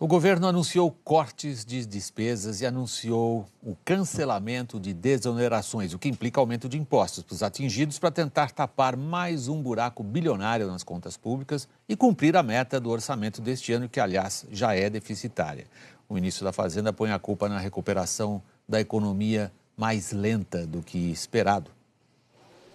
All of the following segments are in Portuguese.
O governo anunciou cortes de despesas e anunciou o cancelamento de desonerações, o que implica aumento de impostos para os atingidos para tentar tapar mais um buraco bilionário nas contas públicas e cumprir a meta do orçamento deste ano, que, aliás, já é deficitária. O ministro da Fazenda põe a culpa na recuperação da economia mais lenta do que esperado.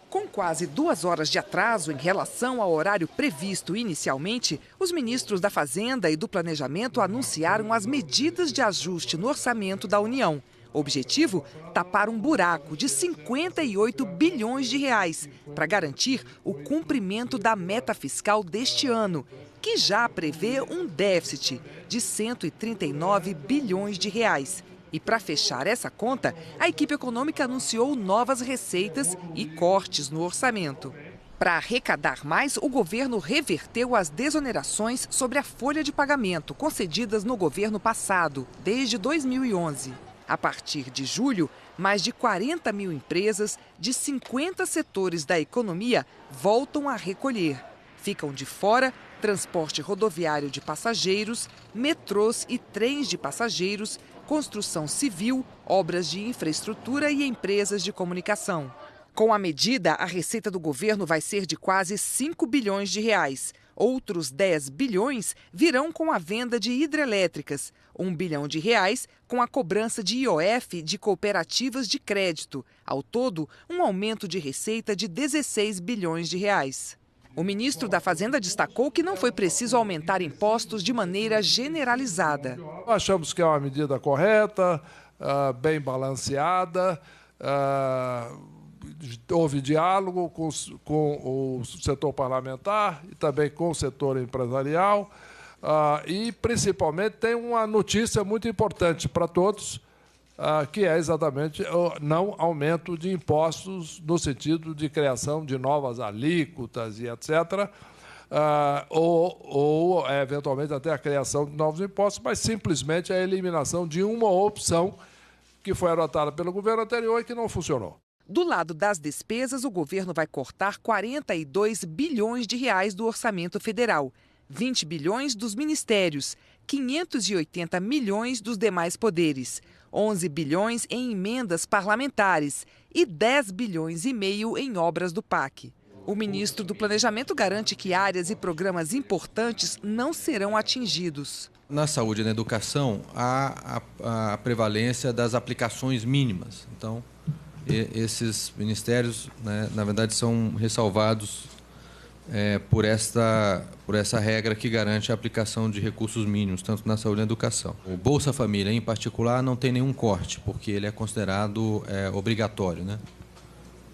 Com quase 2 horas de atraso em relação ao horário previsto inicialmente, os ministros da Fazenda e do Planejamento anunciaram as medidas de ajuste no orçamento da União. Objetivo: tapar um buraco de 58 bilhões de reais para garantir o cumprimento da meta fiscal deste ano, que já prevê um déficit de 139 bilhões de reais. E para fechar essa conta, a equipe econômica anunciou novas receitas e cortes no orçamento. Para arrecadar mais, o governo reverteu as desonerações sobre a folha de pagamento concedidas no governo passado, desde 2011. A partir de julho, mais de 40 mil empresas de 50 setores da economia voltam a recolher. Ficam de fora transporte rodoviário de passageiros, metrôs e trens de passageiros, construção civil, obras de infraestrutura e empresas de comunicação. Com a medida, a receita do governo vai ser de quase 5 bilhões de reais. Outros 10 bilhões virão com a venda de hidrelétricas, 1 bilhão de reais com a cobrança de IOF de cooperativas de crédito. Ao todo, um aumento de receita de 16 bilhões de reais. O ministro da Fazenda destacou que não foi preciso aumentar impostos de maneira generalizada. Achamos que é uma medida correta, bem balanceada, houve diálogo com o setor parlamentar e também com o setor empresarial. E, principalmente, tem uma notícia muito importante para todos, que é exatamente o não aumento de impostos no sentido de criação de novas alíquotas e etc., ou eventualmente até a criação de novos impostos, mas simplesmente a eliminação de uma opção que foi adotada pelo governo anterior e que não funcionou. Do lado das despesas, o governo vai cortar 42 bilhões de reais do orçamento federal, 20 bilhões dos ministérios, 580 milhões dos demais poderes, 11 bilhões em emendas parlamentares e 10 bilhões e meio em obras do PAC. O ministro do Planejamento garante que áreas e programas importantes não serão atingidos. Na saúde e na educação, há a prevalência das aplicações mínimas. Então, esses ministérios, né, na verdade, são ressalvados por essa regra que garante a aplicação de recursos mínimos, tanto na saúde e na educação. O Bolsa Família, em particular, não tem nenhum corte, porque ele é considerado obrigatório, né?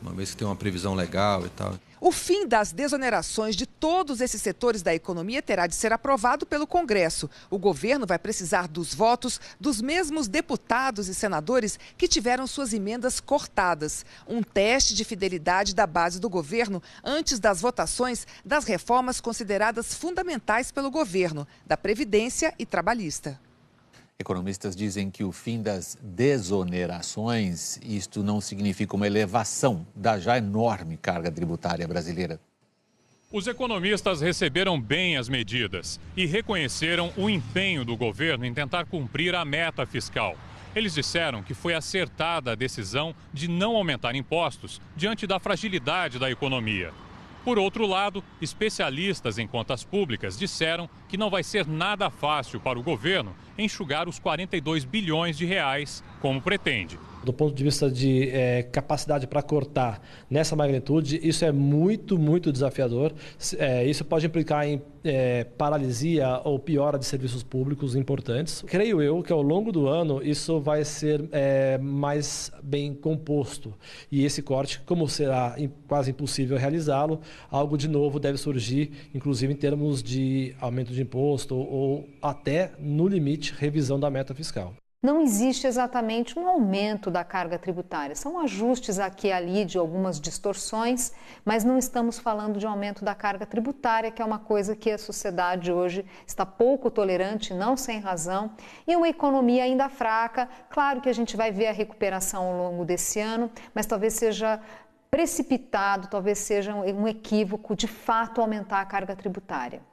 Uma vez que tem uma previsão legal e tal. O fim das desonerações de todos esses setores da economia terá de ser aprovado pelo Congresso. O governo vai precisar dos votos dos mesmos deputados e senadores que tiveram suas emendas cortadas. Um teste de fidelidade da base do governo antes das votações das reformas consideradas fundamentais pelo governo, da Previdência e Trabalhista. Economistas dizem que o fim das desonerações, isto não significa uma elevação da já enorme carga tributária brasileira. Os economistas receberam bem as medidas e reconheceram o empenho do governo em tentar cumprir a meta fiscal. Eles disseram que foi acertada a decisão de não aumentar impostos diante da fragilidade da economia. Por outro lado, especialistas em contas públicas disseram que não vai ser nada fácil para o governo enxugar os 42 bilhões de reais, como pretende. Do ponto de vista de capacidade para cortar nessa magnitude, isso é muito, muito desafiador. Isso pode implicar em paralisia ou piora de serviços públicos importantes. Creio eu que ao longo do ano isso vai ser mais bem composto. E esse corte, como será quase impossível realizá-lo, algo de novo deve surgir, inclusive em termos de aumento de imposto ou até, no limite, revisão da meta fiscal. Não existe exatamente um aumento da carga tributária. São ajustes aqui e ali de algumas distorções, mas não estamos falando de aumento da carga tributária, que é uma coisa que a sociedade hoje está pouco tolerante, não sem razão, e uma economia ainda fraca. Claro que a gente vai ver a recuperação ao longo desse ano, mas talvez seja precipitado, talvez seja um equívoco de fato aumentar a carga tributária.